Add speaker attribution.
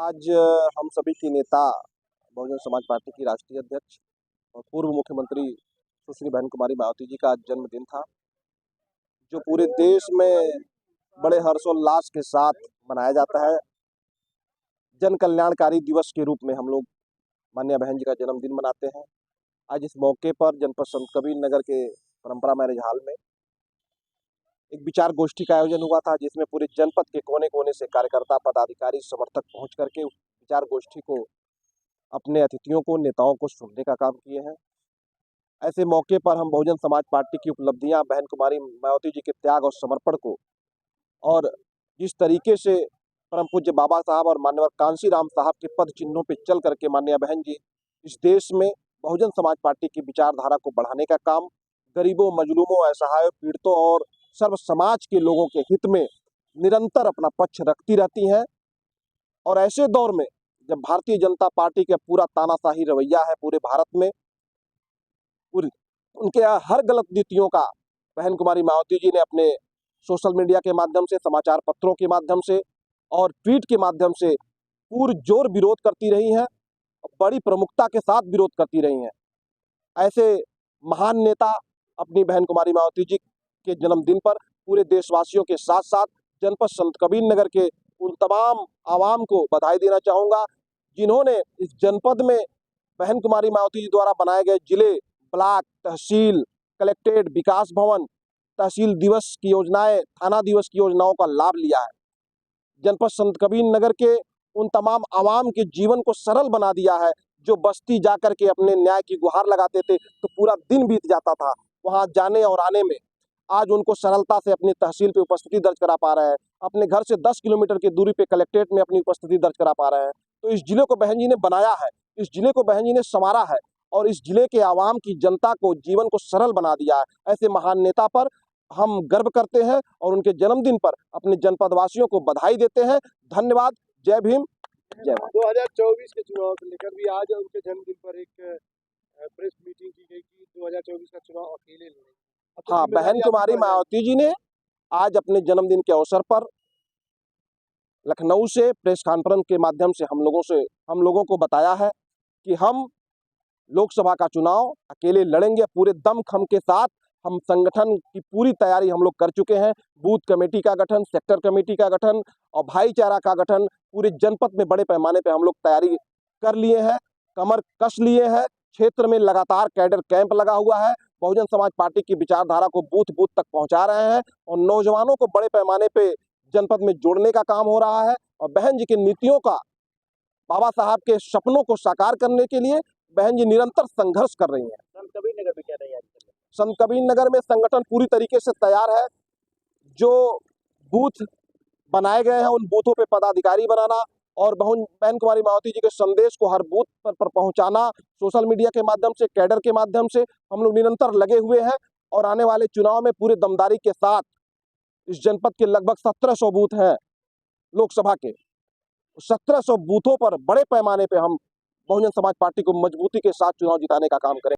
Speaker 1: आज हम सभी की नेता बहुजन समाज पार्टी की राष्ट्रीय अध्यक्ष और पूर्व मुख्यमंत्री सुश्री बहन कुमारी मायावती जी का आज जन्मदिन था, जो पूरे देश में बड़े हर्षोल्लास के साथ मनाया जाता है। जन कल्याणकारी दिवस के रूप में हम लोग माननीय बहन जी का जन्मदिन मनाते हैं। आज इस मौके पर जनपद संत कबीर नगर के परंपरा मैरिज हॉल में एक विचार गोष्ठी का आयोजन हुआ था, जिसमें पूरे जनपद के कोने कोने से कार्यकर्ता, पदाधिकारी, समर्थक पहुंच करके उस विचार गोष्ठी को, अपने अतिथियों को, नेताओं को सुनने का काम किए हैं। ऐसे मौके पर हम बहुजन समाज पार्टी की उपलब्धियां, बहन कुमारी मायावती जी के त्याग और समर्पण को, और जिस तरीके से परम पूज्य बाबा साहब और मान्यवर कांसी राम साहब के पद चिन्हों पर चल करके माननीय बहन जी इस देश में बहुजन समाज पार्टी की विचारधारा को बढ़ाने का काम, गरीबों, मजलूमों, असहायों, पीड़ितों और सर्व समाज के लोगों के हित में निरंतर अपना पक्ष रखती रहती हैं। और ऐसे दौर में जब भारतीय जनता पार्टी का पूरा तानाशाही रवैया है पूरे भारत में, पूरी उनके हर गलत नीतियों का बहन कुमारी मायावती जी ने अपने सोशल मीडिया के माध्यम से, समाचार पत्रों के माध्यम से और ट्वीट के माध्यम से पुरजोर विरोध करती रही हैं, बड़ी प्रमुखता के साथ विरोध करती रही हैं। ऐसे महान नेता अपनी बहन कुमारी मायावती जी के जन्मदिन पर पूरे देशवासियों के साथ साथ जनपद संत कबीर नगर के उन तमाम आवाम को बधाई देना चाहूँगा, जिन्होंने इस जनपद में बहन कुमारी मायावती जी द्वारा बनाए गए जिले, ब्लॉक, तहसील, कलेक्ट्रेट, विकास भवन, तहसील दिवस की योजनाएं, थाना दिवस की योजनाओं का लाभ लिया है। जनपद संत कबीर नगर के उन तमाम आवाम के जीवन को सरल बना दिया है, जो बस्ती जाकर के अपने न्याय की गुहार लगाते थे तो पूरा दिन बीत जाता था वहां जाने और आने में। आज उनको सरलता से अपनी तहसील पे उपस्थिति दर्ज करा पा रहे हैं, अपने घर से 10 किलोमीटर की दूरी पे कलेक्ट्रेट में अपनी उपस्थिति दर्ज करा पा रहे हैं। तो इस जिले को बहन जी ने बनाया है, इस जिले को बहन जी ने संवारा है और इस जिले के आवाम की जनता को, जीवन को सरल बना दिया है। ऐसे महान नेता पर हम गर्व करते हैं और उनके जन्मदिन पर अपने जनपद वासियों को बधाई देते हैं। धन्यवाद। जय भीम, जय भारत।
Speaker 2: 2024 के चुनाव को लेकर भी आज उनके जन्मदिन पर एक प्रेस मीटिंग की गई कि 2024 का चुनाव अकेले लड़ेंगे।
Speaker 1: हाँ, बहन कुमारी मायावती जी ने आज अपने जन्मदिन के अवसर पर लखनऊ से प्रेस कॉन्फ्रेंस के माध्यम से हम लोगों को बताया है कि हम लोकसभा का चुनाव अकेले लड़ेंगे। पूरे दमखम के साथ हम संगठन की पूरी तैयारी हम लोग कर चुके हैं। बूथ कमेटी का गठन, सेक्टर कमेटी का गठन और भाईचारा का गठन पूरे जनपद में बड़े पैमाने पर हम लोग तैयारी कर लिए हैं, कमर कस लिए हैं। क्षेत्र में लगातार कैडर कैंप लगा हुआ है। बहुजन समाज पार्टी की विचारधारा को बूथ बूथ तक पहुंचा रहे हैं और नौजवानों को बड़े पैमाने पे जनपद में जोड़ने का काम हो रहा है। और बहन जी की नीतियों का, बाबा साहब के सपनों को साकार करने के लिए बहन जी निरंतर संघर्ष कर रही हैं।
Speaker 2: संत कबीर नगर में क्या तैयारी कर रहे हैं?
Speaker 1: संत कबीर नगर में संगठन पूरी तरीके से तैयार है। जो बूथ बनाए गए हैं उन बूथों पे पदाधिकारी बनाना और बहन कुमारी मायावती जी के संदेश को हर बूथ पर पहुंचाना, सोशल मीडिया के माध्यम से, कैडर के माध्यम से हम लोग निरंतर लगे हुए हैं। और आने वाले चुनाव में पूरे दमदारी के साथ इस जनपद के लगभग 1700 बूथ हैं लोकसभा के, 1700 बूथों पर बड़े पैमाने पे हम बहुजन समाज पार्टी को मजबूती के साथ चुनाव जिताने का काम करें।